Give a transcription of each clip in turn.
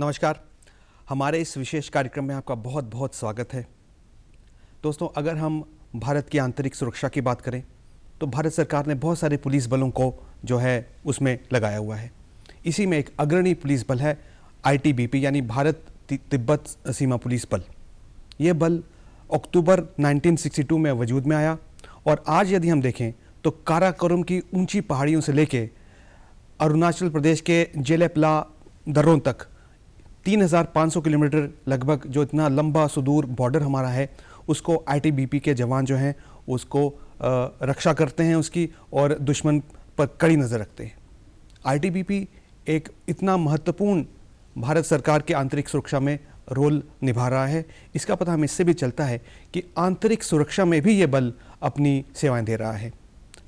नमस्कार। हमारे इस विशेष कार्यक्रम में आपका बहुत बहुत स्वागत है। दोस्तों, अगर हम भारत की आंतरिक सुरक्षा की बात करें तो भारत सरकार ने बहुत सारे पुलिस बलों को जो है उसमें लगाया हुआ है। इसी में एक अग्रणी पुलिस बल है आईटीबीपी यानी भारत तिब्बत सीमा पुलिस बल। ये बल अक्टूबर 1962 में वजूद में आया और आज यदि हम देखें तो काराकोरम की ऊंची पहाड़ियों से लेके अरुणाचल प्रदेश के जेलेपला दर्रों तक 3500 किलोमीटर लगभग जो इतना लंबा सुदूर बॉर्डर हमारा है, उसको आईटीबीपी के जवान जो हैं उसको रक्षा करते हैं उसकी, और दुश्मन पर कड़ी नज़र रखते हैं। आईटीबीपी एक इतना महत्वपूर्ण भारत सरकार के आंतरिक सुरक्षा में रोल निभा रहा है। इसका पता हमें इससे भी चलता है कि आंतरिक सुरक्षा में भी ये बल अपनी सेवाएं दे रहा है।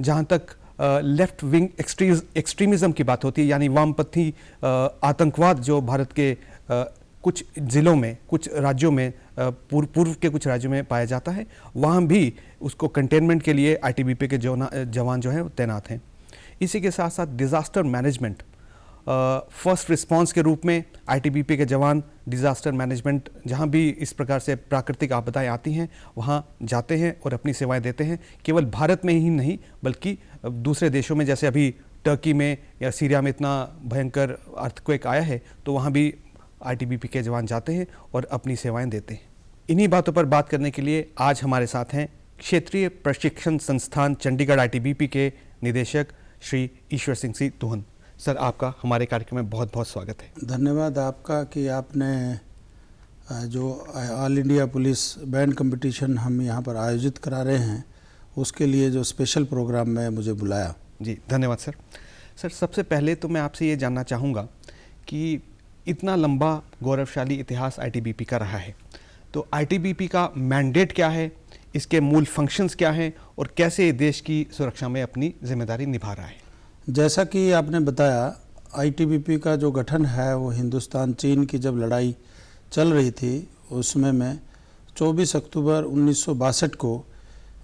जहाँ तक लेफ्ट विंग एक्सट्रीमिज़म की बात होती है, यानी वामपंथी आतंकवाद जो भारत के कुछ ज़िलों में, कुछ राज्यों में, पूर्व के कुछ राज्यों में पाया जाता है, वहाँ भी उसको कंटेनमेंट के लिए आईटीबीपी के जवान जो हैं तैनात हैं। इसी के साथ साथ डिज़ास्टर मैनेजमेंट, फर्स्ट रिस्पांस के रूप में आईटीबीपी के जवान डिज़ास्टर मैनेजमेंट, जहां भी इस प्रकार से प्राकृतिक आपदाएं आती हैं वहां जाते हैं और अपनी सेवाएं देते हैं। केवल भारत में ही नहीं बल्कि दूसरे देशों में, जैसे अभी टर्की में या सीरिया में इतना भयंकर अर्थक्वेक आया है तो वहां भी आईटीबीपी के जवान जाते हैं और अपनी सेवाएं देते हैं। इन्हीं बातों पर बात करने के लिए आज हमारे साथ हैं क्षेत्रीय प्रशिक्षण संस्थान चंडीगढ़ आईटीबीपी के निदेशक श्री ईश्वर सिंह सी तुहन। सर, आपका हमारे कार्यक्रम में बहुत बहुत स्वागत है। धन्यवाद आपका कि आपने जो all India police band competition हम यहाँ पर आयोजित करा रहे हैं उसके लिए जो स्पेशल प्रोग्राम में मुझे बुलाया। जी धन्यवाद सर। सर, सबसे पहले तो मैं आपसे ये जानना चाहूँगा कि इतना लंबा गौरवशाली इतिहास आईटीबीपी का रहा है, तो आईटीबीपी का मैंडेट क्या है, इसके मूल फंक्शंस क्या हैं और कैसे देश की सुरक्षा में अपनी जिम्मेदारी निभा रहा है? जैसा कि आपने बताया, आईटीबीपी का जो गठन है वो हिंदुस्तान चीन की जब लड़ाई चल रही थी उसमें में 24 अक्टूबर 1962 को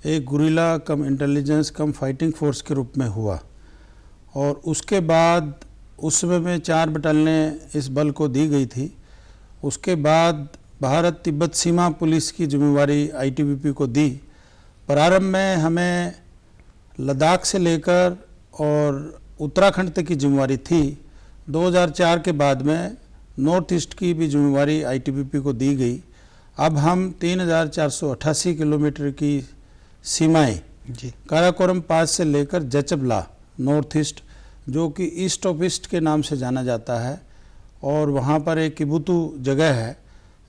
एक गुरिल्ला कम इंटेलिजेंस कम फाइटिंग फोर्स के रूप में हुआ, और उसके बाद उस समय में 4 बटालियनें इस बल को दी गई थी। उसके बाद भारत तिब्बत सीमा पुलिस की जिम्मेवारी आईटीबीपी को दी। प्रारंभ में हमें लद्दाख से लेकर और उत्तराखंड तक की जिम्मेवारी थी। 2004 के बाद में नॉर्थ ईस्ट की भी जिम्मेवारी आईटीबीपी को दी गई। अब हम 3488 किलोमीटर की सीमाएं काराकोरम पास से लेकर जचबला नॉर्थ ईस्ट, जो कि ईस्ट ऑफ ईस्ट के नाम से जाना जाता है, और वहाँ पर एक किबुतु जगह है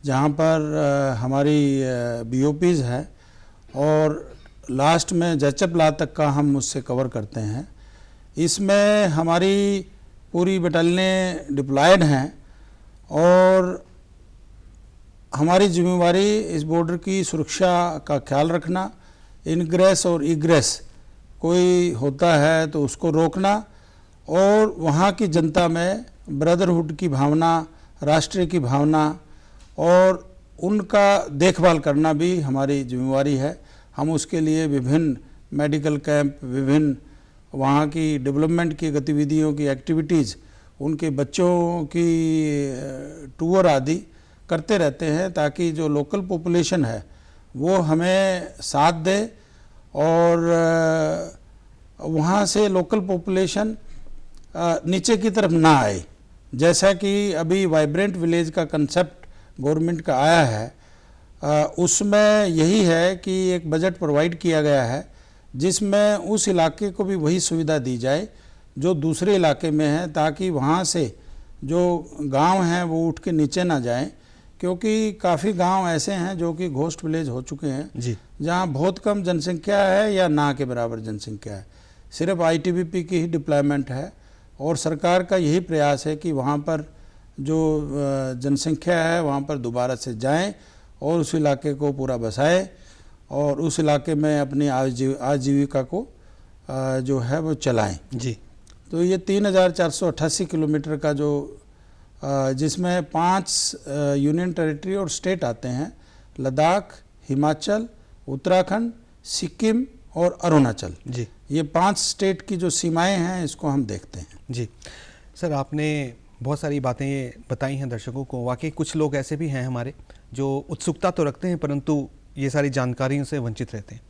जहाँ पर हमारी बीओपीज़ है, और लास्ट में जचबला तक का हम उससे कवर करते हैं। इसमें हमारी पूरी बटालियनें डिप्लॉयड हैं और हमारी जिम्मेवारी इस बॉर्डर की सुरक्षा का ख्याल रखना, इनग्रेस और इग्रेस कोई होता है तो उसको रोकना, और वहाँ की जनता में ब्रदरहुड की भावना, राष्ट्रीय की भावना और उनका देखभाल करना भी हमारी जिम्मेवारी है। हम उसके लिए विभिन्न मेडिकल कैंप, विभिन्न वहाँ की डेवलपमेंट की गतिविधियों की एक्टिविटीज़, उनके बच्चों की टूर आदि करते रहते हैं ताकि जो लोकल पॉपुलेशन है वो हमें साथ दे, और वहाँ से लोकल पॉपुलेशन नीचे की तरफ ना आए। जैसा कि अभी वाइब्रेंट विलेज का कंसेप्ट गवर्नमेंट का आया है, उसमें यही है कि एक बजट प्रोवाइड किया गया है जिसमें उस इलाके को भी वही सुविधा दी जाए जो दूसरे इलाके में है, ताकि वहाँ से जो गांव हैं वो उठ के नीचे ना जाएं, क्योंकि काफ़ी गांव ऐसे हैं जो कि घोस्ट विलेज हो चुके हैं जी, जहाँ बहुत कम जनसंख्या है या ना के बराबर जनसंख्या है। सिर्फ आईटीबीपी की ही डिप्लॉयमेंट है, और सरकार का यही प्रयास है कि वहाँ पर जो जनसंख्या है वहाँ पर दोबारा से जाएं और उस इलाके को पूरा बसाएं और उस इलाके में अपनी आजीविका को जो है वो चलाएं जी। तो ये 3488 किलोमीटर का जो जिसमें 5 यूनियन टेरिटरी और स्टेट आते हैं, लद्दाख, हिमाचल, उत्तराखंड, सिक्किम और अरुणाचल जी। ये 5 स्टेट की जो सीमाएं हैं इसको हम देखते हैं जी। सर, आपने बहुत सारी बातें बताई हैं दर्शकों को। वाकई कुछ लोग ऐसे भी हैं हमारे जो उत्सुकता तो रखते हैं परंतु ये सारी जानकारियों से वंचित रहते हैं।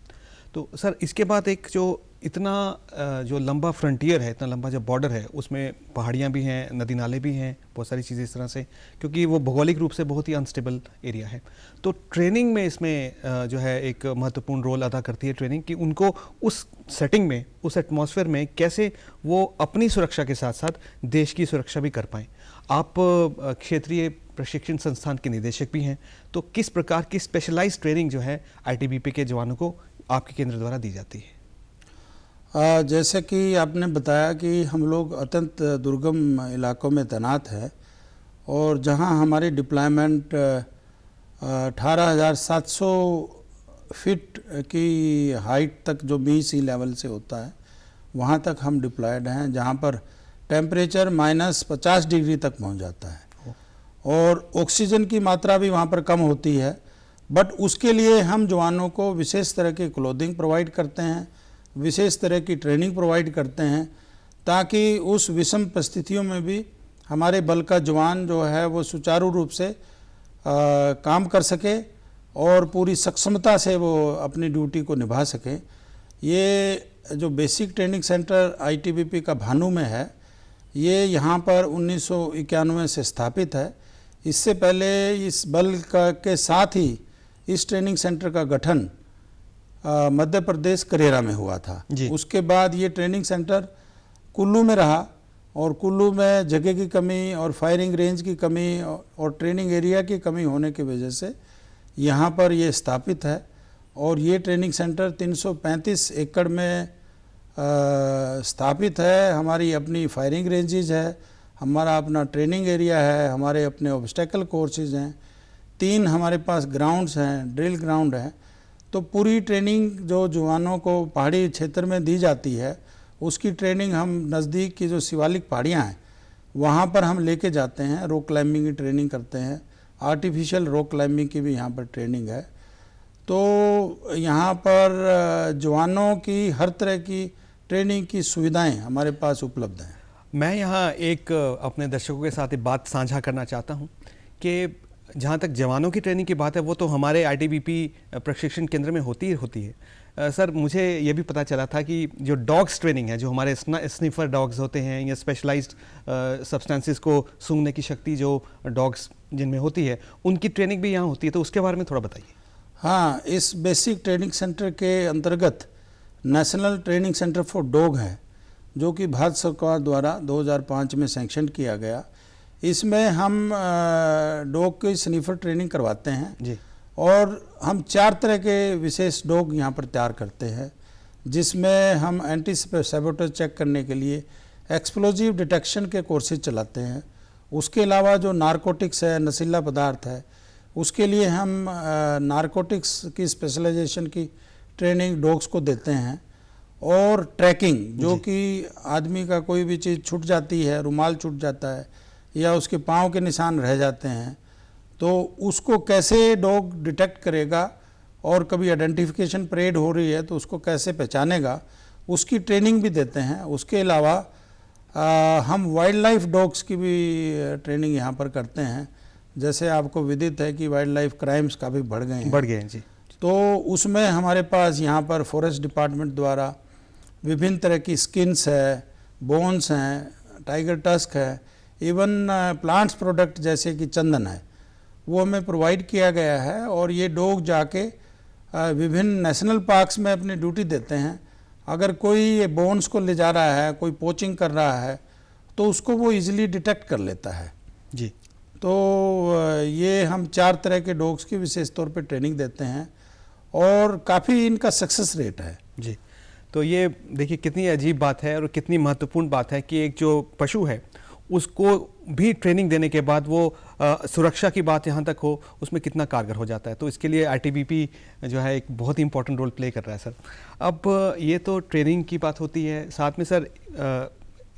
तो सर इसके बाद एक जो इतना जो लंबा फ्रंटियर है, इतना लंबा जो बॉर्डर है, उसमें पहाड़ियाँ भी हैं, नदी नाले भी हैं, बहुत सारी चीज़ें इस तरह से, क्योंकि वो भौगोलिक रूप से बहुत ही अनस्टेबल एरिया है। तो ट्रेनिंग में इसमें जो है एक महत्वपूर्ण रोल अदा करती है ट्रेनिंग, कि उनको उस सेटिंग में, उस एटमॉस्फेयर में कैसे वो अपनी सुरक्षा के साथ साथ देश की सुरक्षा भी कर पाएँ। आप क्षेत्रीय प्रशिक्षण संस्थान के निदेशक भी हैं, तो किस प्रकार की स्पेशलाइज्ड ट्रेनिंग जो है आईटीबीपी के जवानों को आपके केंद्र द्वारा दी जाती है? जैसे कि आपने बताया कि हम लोग अत्यंत दुर्गम इलाकों में तैनात है और जहां हमारी डिप्लॉयमेंट 18,700 फीट की हाइट तक जो बी सी लेवल से होता है वहां तक हम डिप्लॉयड हैं, जहां पर टेम्परेचर -50 डिग्री तक पहुंच जाता है और ऑक्सीजन की मात्रा भी वहां पर कम होती है। बट उसके लिए हम जवानों को विशेष तरह की क्लोथिंग प्रोवाइड करते हैं, विशेष तरह की ट्रेनिंग प्रोवाइड करते हैं, ताकि उस विषम परिस्थितियों में भी हमारे बल का जवान जो है वो सुचारू रूप से काम कर सके और पूरी सक्षमता से वो अपनी ड्यूटी को निभा सके। ये जो बेसिक ट्रेनिंग सेंटर आईटीबीपी का भानु में है, ये यहाँ पर 1991 से स्थापित है। इससे पहले इस बल के साथ ही इस ट्रेनिंग सेंटर का गठन मध्य प्रदेश करेरा में हुआ था। उसके बाद ये ट्रेनिंग सेंटर कुल्लू में रहा और कुल्लू में जगह की कमी और फायरिंग रेंज की कमी और ट्रेनिंग एरिया की कमी होने की वजह से यहाँ पर ये स्थापित है। और ये ट्रेनिंग सेंटर 335 एकड़ में स्थापित है। हमारी अपनी फायरिंग रेंजेज है, हमारा अपना ट्रेनिंग एरिया है, हमारे अपने ऑब्स्टेकल कोर्सेज हैं, 3 हमारे पास ग्राउंड्स हैं, ड्रिल ग्राउंड है। तो पूरी ट्रेनिंग जो जवानों को पहाड़ी क्षेत्र में दी जाती है उसकी ट्रेनिंग हम नज़दीक की जो शिवालिक पहाड़ियाँ हैं वहाँ पर हम लेके जाते हैं। रॉक क्लाइंबिंग की ट्रेनिंग करते हैं, आर्टिफिशियल रॉक क्लाइंबिंग की भी यहाँ पर ट्रेनिंग है। तो यहाँ पर जवानों की हर तरह की ट्रेनिंग की सुविधाएं हमारे पास उपलब्ध हैं। मैं यहाँ एक अपने दर्शकों के साथ एक बात साझा करना चाहता हूँ कि जहाँ तक जवानों की ट्रेनिंग की बात है वो तो हमारे आईटीबीपी प्रशिक्षण केंद्र में होती है। सर मुझे ये भी पता चला था कि जो डॉग्स ट्रेनिंग है, जो हमारे स्निफर डॉग्स होते हैं या स्पेशलाइज्ड सब्सटेंसेस को सूंघने की शक्ति जो डॉग्स जिनमें होती है, उनकी ट्रेनिंग भी यहाँ होती है, तो उसके बारे में थोड़ा बताइए। हाँ, इस बेसिक ट्रेनिंग सेंटर के अंतर्गत national training centre for dog है, जो कि भारत सरकार द्वारा 2005 में सैंक्शन किया गया। इसमें हम डॉग की स्निफर ट्रेनिंग करवाते हैं जी। और हम 4 तरह के विशेष डॉग यहाँ पर तैयार करते हैं, जिसमें हम एंटी सैबोटेज चेक करने के लिए एक्सप्लोजिव डिटेक्शन के कोर्सेज चलाते हैं। उसके अलावा जो नारकोटिक्स है, नशीला पदार्थ है, उसके लिए हम नारकोटिक्स की स्पेशलाइजेशन की ट्रेनिंग डॉग्स को देते हैं। और ट्रैकिंग, जो कि आदमी का कोई भी चीज़ छूट जाती है, रुमाल छूट जाता है या उसके पाँव के निशान रह जाते हैं, तो उसको कैसे डॉग डिटेक्ट करेगा और कभी आइडेंटिफिकेशन परेड हो रही है तो उसको कैसे पहचानेगा, उसकी ट्रेनिंग भी देते हैं। उसके अलावा हम वाइल्ड लाइफ डॉग्स की भी ट्रेनिंग यहाँ पर करते हैं। जैसे आपको विदित है कि वाइल्ड लाइफ क्राइम्स काफ़ी बढ़ गए हैं जी। तो उसमें हमारे पास यहाँ पर फॉरेस्ट डिपार्टमेंट द्वारा विभिन्न तरह की स्किन्स है, बोन्स हैं, टाइगर टस्क है, इवन प्लांट्स प्रोडक्ट जैसे कि चंदन है, वो हमें प्रोवाइड किया गया है। और ये डॉग जाके विभिन्न नेशनल पार्क्स में अपनी ड्यूटी देते हैं। अगर कोई ये बोन्स को ले जा रहा है, कोई पोचिंग कर रहा है, तो उसको वो इजीली डिटेक्ट कर लेता है जी। तो ये हम 4 तरह के डॉग्स की विशेष तौर पे ट्रेनिंग देते हैं और काफ़ी इनका सक्सेस रेट है जी। तो ये देखिए कितनी अजीब बात है और कितनी महत्वपूर्ण बात है कि एक जो पशु है उसको भी ट्रेनिंग देने के बाद वो सुरक्षा की बात यहाँ तक हो, उसमें कितना कारगर हो जाता है। तो इसके लिए आईटीबीपी जो है एक बहुत ही इंपॉर्टेंट रोल प्ले कर रहा है सर। अब ये तो ट्रेनिंग की बात होती है, साथ में सर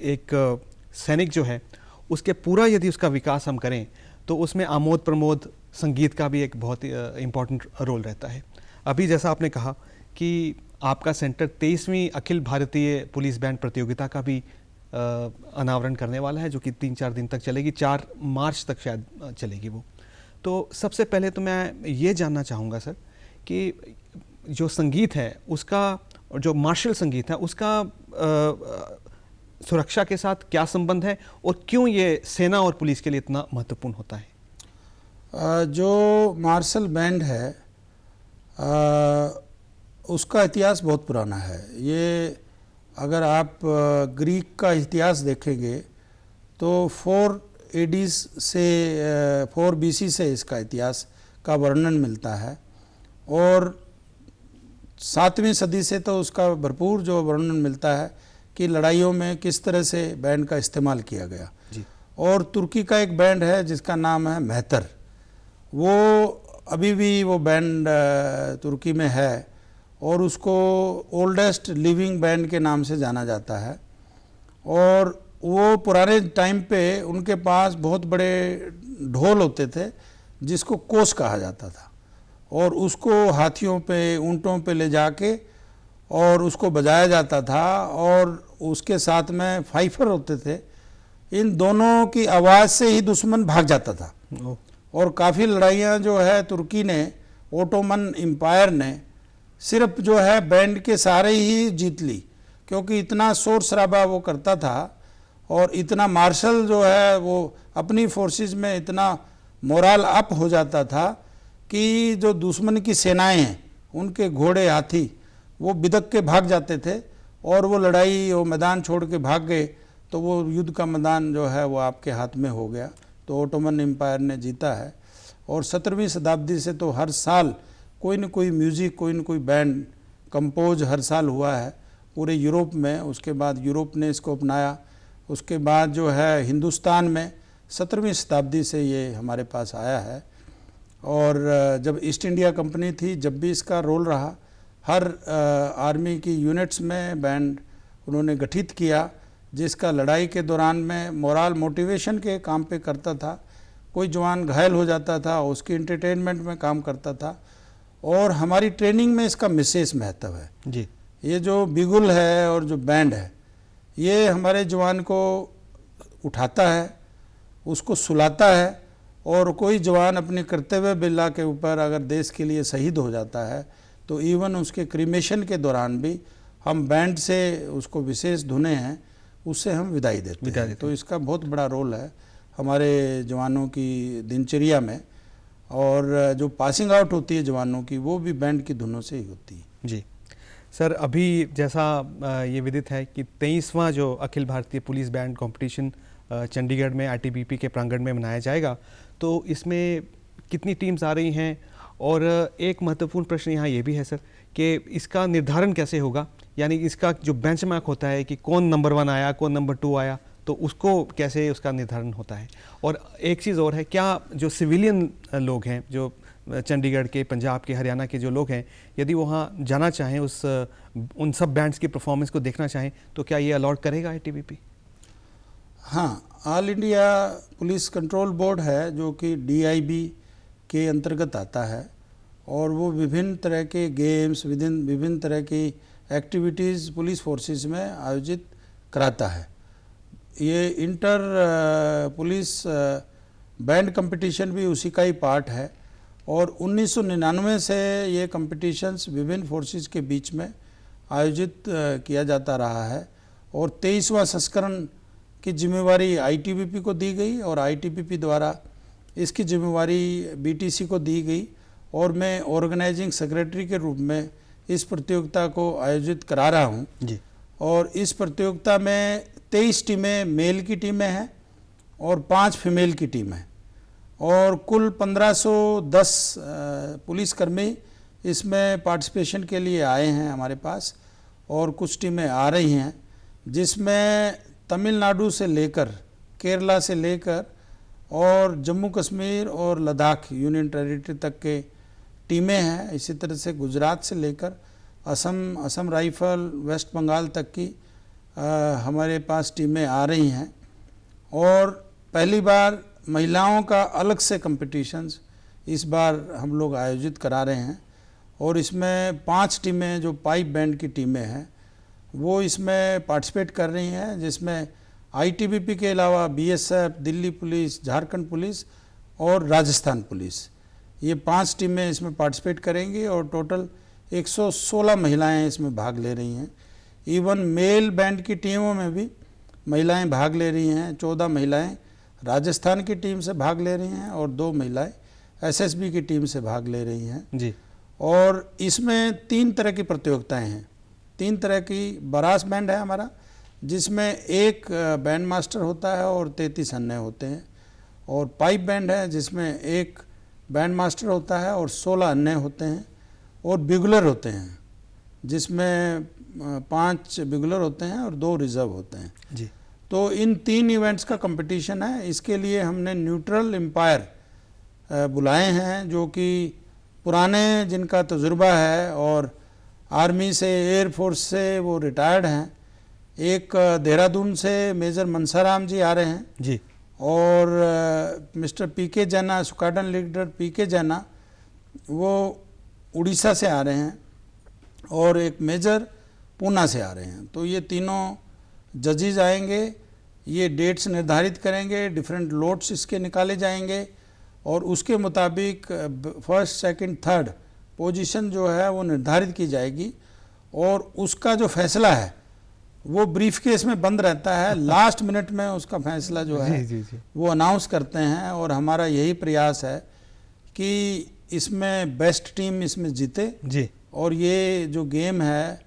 एक सैनिक जो है उसके पूरा यदि उसका विकास हम करें तो उसमें आमोद प्रमोद संगीत का भी एक बहुत इम्पॉर्टेंट रोल रहता है। अभी जैसा आपने कहा कि आपका centre 23वीं Akhil Bharatiya police band प्रतियोगिता का भी अनावरण करने वाला है, जो कि 3-4 दिन तक चलेगी, 4 मार्च तक शायद चलेगी वो। तो सबसे पहले तो मैं ये जानना चाहूँगा सर कि जो संगीत है उसका, जो मार्शल संगीत है उसका सुरक्षा के साथ क्या संबंध है और क्यों ये सेना और पुलिस के लिए इतना महत्वपूर्ण होता है? जो मार्शल बैंड है उसका इतिहास बहुत पुराना है। ये अगर आप ग्रीक का इतिहास देखेंगे तो 4 AD से 4 BC से इसका इतिहास का वर्णन मिलता है, और 7वीं सदी से तो उसका भरपूर जो वर्णन मिलता है कि लड़ाइयों में किस तरह से बैंड का इस्तेमाल किया गया जी। और तुर्की का एक बैंड है जिसका नाम है मेहतर, वो अभी भी वो बैंड तुर्की में है और उसको ओल्डेस्ट लिविंग बैंड के नाम से जाना जाता है। और वो पुराने टाइम पे उनके पास बहुत बड़े ढोल होते थे जिसको कोस कहा जाता था, और उसको हाथियों पे, ऊंटों पे ले जाके और उसको बजाया जाता था, और उसके साथ में फाइफर होते थे। इन दोनों की आवाज़ से ही दुश्मन भाग जाता था। और काफ़ी लड़ाइयाँ जो है तुर्की ने, ओटोमन एम्पायर ने सिर्फ जो है बैंड के सहारे ही जीत ली, क्योंकि इतना शोर शराबा वो करता था और इतना मार्शल जो है वो अपनी फोर्सेस में इतना मोरल अप हो जाता था कि जो दुश्मन की सेनाएं हैं उनके घोड़े, हाथी वो बिदक के भाग जाते थे, और वो लड़ाई, वो मैदान छोड़ के भाग गए तो वो युद्ध का मैदान जो है वो आपके हाथ में हो गया। तो ओटोमन एम्पायर ने जीता है। और 17वीं शताब्दी से तो हर साल कोई न कोई म्यूज़िक, कोई न कोई बैंड कंपोज हर साल हुआ है पूरे यूरोप में। उसके बाद यूरोप ने इसको अपनाया। उसके बाद जो है हिंदुस्तान में 17वीं शताब्दी से ये हमारे पास आया है। और जब ईस्ट इंडिया कंपनी थी, जब भी इसका रोल रहा, हर आर्मी की यूनिट्स में बैंड उन्होंने गठित किया, जिसका लड़ाई के दौरान में मोरल मोटिवेशन के काम पे करता था। कोई जवान घायल हो जाता था, उसकी एंटरटेनमेंट में काम करता था, और हमारी ट्रेनिंग में इसका विशेष महत्व है जी। ये जो बिगुल है और जो बैंड है, ये हमारे जवान को उठाता है, उसको सुलाता है, और कोई जवान अपने कर्तव्य बेला के ऊपर अगर देश के लिए शहीद हो जाता है तो इवन उसके क्रीमेशन के दौरान भी हम बैंड से उसको विशेष धुनें हैं उससे हम विदाई देते हैं। तो इसका बहुत बड़ा रोल है हमारे जवानों की दिनचर्या में, और जो पासिंग आउट होती है जवानों की वो भी बैंड की धुनों से ही होती है। जी सर, अभी जैसा ये विदित है कि 23वां जो Akhil Bharatiya police band competition Chandigarh में ITBP के प्रांगण में मनाया जाएगा, तो इसमें कितनी टीम्स आ रही हैं? और एक महत्वपूर्ण प्रश्न यहाँ ये भी है सर कि इसका निर्धारण कैसे होगा, यानी इसका जो बेंचमार्क होता है कि कौन नंबर 1 आया, कौन नंबर 2 आया, तो उसको कैसे उसका निर्धारण होता है? और एक चीज़ और है, क्या जो सिविलियन लोग हैं, जो चंडीगढ़ के, पंजाब के, हरियाणा के जो लोग हैं, यदि वहाँ जाना चाहें, उन सब बैंड्स की परफॉर्मेंस को देखना चाहें, तो क्या ये अलॉट करेगा ITBP? हाँ, all India police control board है जो कि DIB के अंतर्गत आता है, और वो विभिन्न तरह के गेम्स, विभिन्न तरह की एक्टिविटीज़ पुलिस फोर्सेस में आयोजित कराता है। ये इंटर पुलिस बैंड कंपटीशन भी उसी का ही पार्ट है, और 1999 से ये कंपटीशंस विभिन्न फोर्सेस के बीच में आयोजित किया जाता रहा है, और 23वां संस्करण की जिम्मेवारी ITBP को दी गई, और ITBP द्वारा इसकी जिम्मेवारी BTC को दी गई, और मैं ऑर्गेनाइजिंग सेक्रेटरी के रूप में इस प्रतियोगिता को आयोजित करा रहा हूँ जी। और इस प्रतियोगिता में 23 टीमें मेल की टीमें हैं और 5 फीमेल की टीम है, और कुल 1510 पुलिसकर्मी इसमें पार्टिसिपेशन के लिए आए हैं हमारे पास, और कुछ टीमें आ रही हैं जिसमें तमिलनाडु से लेकर, केरला से लेकर और जम्मू कश्मीर और लद्दाख यूनियन टेरिटरी तक के टीमें हैं। इसी तरह से गुजरात से लेकर असम राइफल, वेस्ट बंगाल तक की हमारे पास टीमें आ रही हैं, और पहली बार महिलाओं का अलग से कंपटीशंस इस बार हम लोग आयोजित करा रहे हैं, और इसमें 5 टीमें जो पाइप बैंड की टीमें हैं वो इसमें पार्टिसिपेट कर रही हैं, जिसमें आईटीबीपी के अलावा BSF, Delhi police, Jharkhand police और राजस्थान पुलिस, ये 5 टीमें इसमें पार्टिसिपेट करेंगी और टोटल 116 महिलाएं इसमें भाग ले रही हैं। इवन मेल बैंड की टीमों में भी महिलाएं भाग ले रही हैं। 14 महिलाएं राजस्थान की टीम से भाग ले रही हैं और 2 महिलाएं एसएसबी की टीम से भाग ले रही हैं जी। और इसमें 3 तरह की प्रतियोगिताएं हैं। 3 तरह की बरास बैंड है हमारा, जिसमें एक बैंड मास्टर होता है और 33 अन्य होते हैं, और पाइप बैंड है जिसमें एक बैंड मास्टर होता है और 16 अन्य होते हैं, और बिगुलर होते हैं जिसमें 5 बिगुलर होते हैं और 2 रिजर्व होते हैं जी। तो इन 3 इवेंट्स का कंपटीशन है। इसके लिए हमने न्यूट्रल एम्पायर बुलाए हैं जो कि पुराने जिनका तजुर्बा है और आर्मी से, एयरफोर्स से वो रिटायर्ड हैं। एक देहरादून से मेजर मनसाराम जी आ रहे हैं जी, और मिस्टर पीके जैना, स्क्वाड्रन लीडर पीके जैना, वो उड़ीसा से आ रहे हैं, और एक मेजर पूना से आ रहे हैं। तो ये तीनों जजेस आएंगे, ये डेट्स निर्धारित करेंगे, डिफरेंट लोट्स इसके निकाले जाएंगे और उसके मुताबिक फर्स्ट, सेकंड, थर्ड पोजीशन जो है वो निर्धारित की जाएगी और उसका जो फैसला है वो ब्रीफ केस में बंद रहता है। लास्ट मिनट में उसका फैसला जो है जी, जी। वो अनाउंस करते हैं और हमारा यही प्रयास है कि इसमें बेस्ट टीम इसमें जीते जी। और ये जो गेम है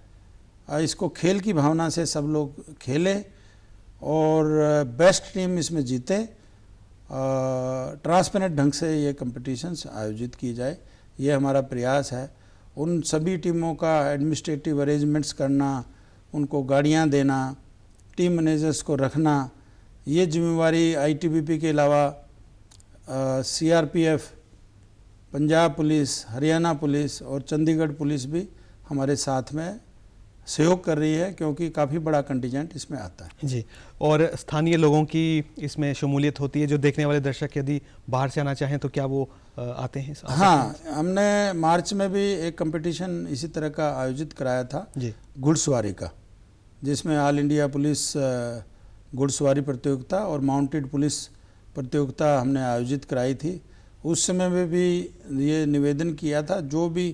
इसको खेल की भावना से सब लोग खेलें और बेस्ट टीम इसमें जीते। ट्रांसपेरेंट ढंग से ये कंपटीशंस आयोजित की जाए, ये हमारा प्रयास है। उन सभी टीमों का एडमिनिस्ट्रेटिव अरेंजमेंट्स करना, उनको गाड़ियां देना, टीम मैनेजर्स को रखना, ये जिम्मेवारी आईटीबीपी के अलावा CRPF, Punjab police, Haryana police और चंडीगढ़ पुलिस भी हमारे साथ में सहयोग कर रही है, क्योंकि काफ़ी बड़ा कंटिजेंट इसमें आता है जी। और स्थानीय लोगों की इसमें शमूलियत होती है, जो देखने वाले दर्शक यदि बाहर से आना चाहें तो क्या वो आते हैं? हाँ, हमने मार्च में भी एक कंपटीशन इसी तरह का आयोजित कराया था जी, घुड़सवारी का, जिसमें ऑल इंडिया पुलिस घुड़सवारी प्रतियोगिता और माउंटेड पुलिस प्रतियोगिता हमने आयोजित कराई थी। उस समय में भी ये निवेदन किया था, जो भी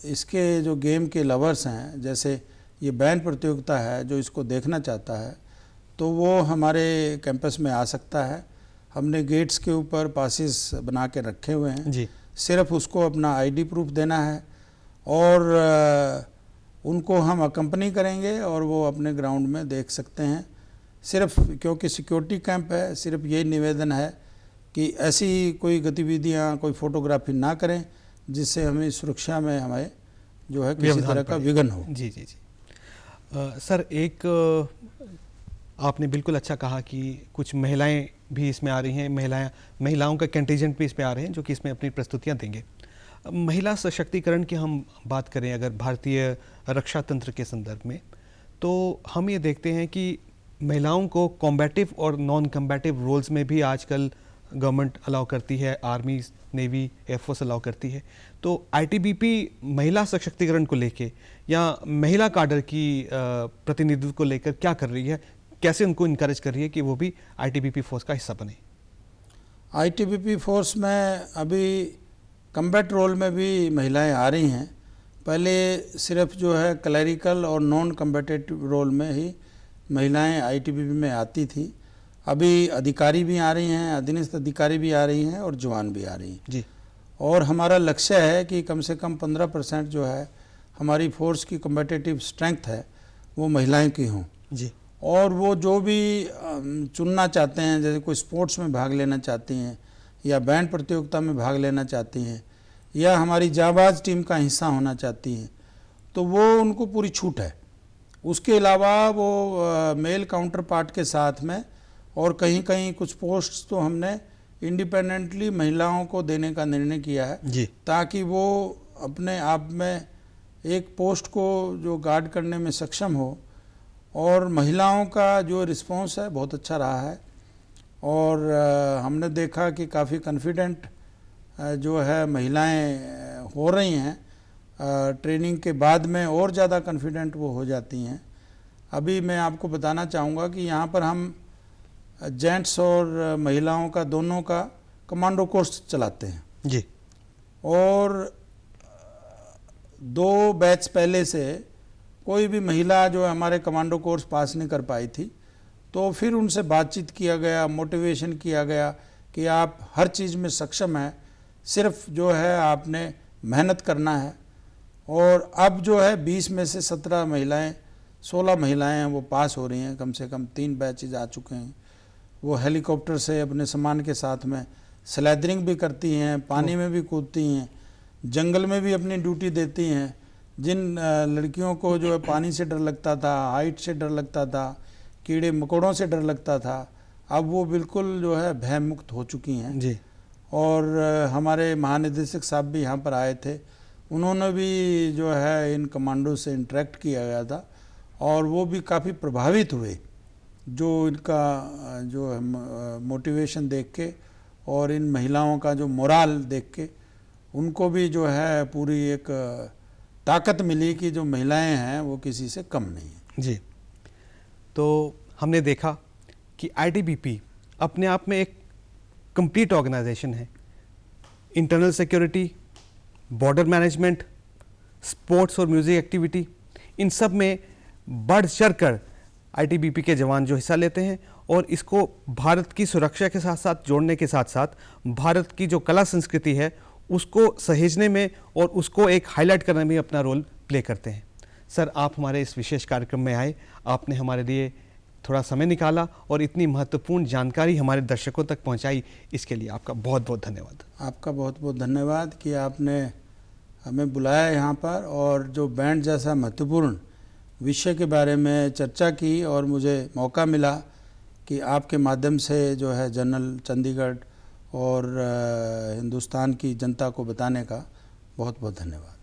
इसके जो गेम के लवर्स हैं, जैसे ये बैंड प्रतियोगिता है, जो इसको देखना चाहता है तो वो हमारे कैंपस में आ सकता है। हमने गेट्स के ऊपर पासिस बना के रखे हुए हैं जी। सिर्फ उसको अपना आईडी प्रूफ देना है और उनको हम अकम्पनी करेंगे और वो अपने ग्राउंड में देख सकते हैं। सिर्फ क्योंकि सिक्योरिटी कैंप है, सिर्फ ये निवेदन है कि ऐसी कोई गतिविधियां, कोई फोटोग्राफी ना करें जिससे हमें सुरक्षा में हमें जो है किसी तरह का विघ्न हो। जी जी जी। सर, एक आपने बिल्कुल अच्छा कहा कि कुछ महिलाएं भी इसमें आ रही हैं, महिलाओं का कंटिजेंट भी इसमें आ रहे हैं जो कि इसमें अपनी प्रस्तुतियां देंगे। महिला सशक्तिकरण की हम बात करें अगर भारतीय रक्षा तंत्र के संदर्भ में, तो हम ये देखते हैं कि महिलाओं को कॉम्बैटिव और नॉन कॉम्बैटिव रोल्स में भी आजकल गवर्नमेंट अलाउ करती है, आर्मी, नेवी, एयरफोर्स अलाउ करती है। तो आईटीबीपी महिला सशक्तिकरण को लेके या महिला काडर की प्रतिनिधित्व को लेकर क्या कर रही है, कैसे उनको इनकरेज कर रही है कि वो भी आईटीबीपी फोर्स का हिस्सा बने? आईटीबीपी फोर्स में अभी कम्बैट रोल में भी महिलाएं आ रही हैं। पहले सिर्फ जो है क्लैरिकल और नॉन कम्बैटिव रोल में ही महिलाएं आईटीबीपी में आती थी। अभी अधिकारी भी आ रही हैं, अधीनस्थ अधिकारी भी आ रही हैं और जवान भी आ रही हैं जी। और हमारा लक्ष्य है कि कम से कम 15% जो है हमारी फोर्स की कम्बैटिव स्ट्रेंथ है वो महिलाएं की हों जी। और वो जो भी चुनना चाहते हैं, जैसे कोई स्पोर्ट्स में भाग लेना चाहती हैं या बैंड प्रतियोगिता में भाग लेना चाहती हैं या हमारी जाबाज टीम का हिस्सा होना चाहती हैं, तो वो उनको पूरी छूट है। उसके अलावा वो मेल काउंटर पार्ट के साथ में और कहीं कहीं कुछ पोस्ट्स तो हमने इंडिपेंडेंटली महिलाओं को देने का निर्णय किया है जी। ताकि वो अपने आप में एक पोस्ट को जो गार्ड करने में सक्षम हो। और महिलाओं का जो रिस्पांस है बहुत अच्छा रहा है और हमने देखा कि काफ़ी कॉन्फिडेंट जो है महिलाएं हो रही हैं। ट्रेनिंग के बाद में और ज़्यादा कॉन्फिडेंट वो हो जाती हैं। अभी मैं आपको बताना चाहूँगा कि यहाँ पर हम जेंट्स और महिलाओं का दोनों का कमांडो कोर्स चलाते हैं जी। और 2 बैच पहले से कोई भी महिला जो हमारे कमांडो कोर्स पास नहीं कर पाई थी, तो फिर उनसे बातचीत किया गया, मोटिवेशन किया गया कि आप हर चीज़ में सक्षम हैं, सिर्फ जो है आपने मेहनत करना है। और अब जो है 20 में से 17 महिलाएं 16 महिलाएं हैं वो पास हो रही हैं, कम से कम 3 बैचेज आ चुके हैं। वो हेलीकॉप्टर से अपने सामान के साथ में स्लैदरिंग भी करती हैं, पानी में भी कूदती हैं, जंगल में भी अपनी ड्यूटी देती हैं। जिन लड़कियों को जो है पानी से डर लगता था, हाइट से डर लगता था, कीड़े मकोड़ों से डर लगता था, अब वो बिल्कुल जो है भय मुक्त हो चुकी हैं जी। और हमारे महानिदेशक साहब भी यहाँ पर आए थे, उन्होंने भी जो है इन कमांडो से इंटरेक्ट किया गया था और वो भी काफ़ी प्रभावित हुए जो इनका जो मोटिवेशन देख के और इन महिलाओं का जो मोराल देख के उनको भी जो है पूरी एक ताकत मिली कि जो महिलाएं हैं वो किसी से कम नहीं है। जी। तो हमने देखा कि आईटीबीपी अपने आप में एक कंप्लीट ऑर्गेनाइजेशन है। Internal security, border management, sports और म्यूज़िक एक्टिविटी, इन सब में बढ़ चढ़ कर आईटीबीपी के जवान जो हिस्सा लेते हैं और इसको भारत की सुरक्षा के साथ साथ जोड़ने के साथ साथ भारत की जो कला संस्कृति है उसको सहेजने में और उसको एक हाईलाइट करने में अपना रोल प्ले करते हैं। सर, आप हमारे इस विशेष कार्यक्रम में आए, आपने हमारे लिए थोड़ा समय निकाला और इतनी महत्वपूर्ण जानकारी हमारे दर्शकों तक पहुंचाई, इसके लिए आपका बहुत बहुत धन्यवाद। आपका बहुत बहुत धन्यवाद कि आपने हमें बुलाया यहाँ पर और जो बैंड जैसा महत्वपूर्ण विषय के बारे में चर्चा की और मुझे मौका मिला कि आपके माध्यम से जो है जनरल चंडीगढ़ और हिंदुस्तान की जनता को बताने का बहुत बहुत धन्यवाद।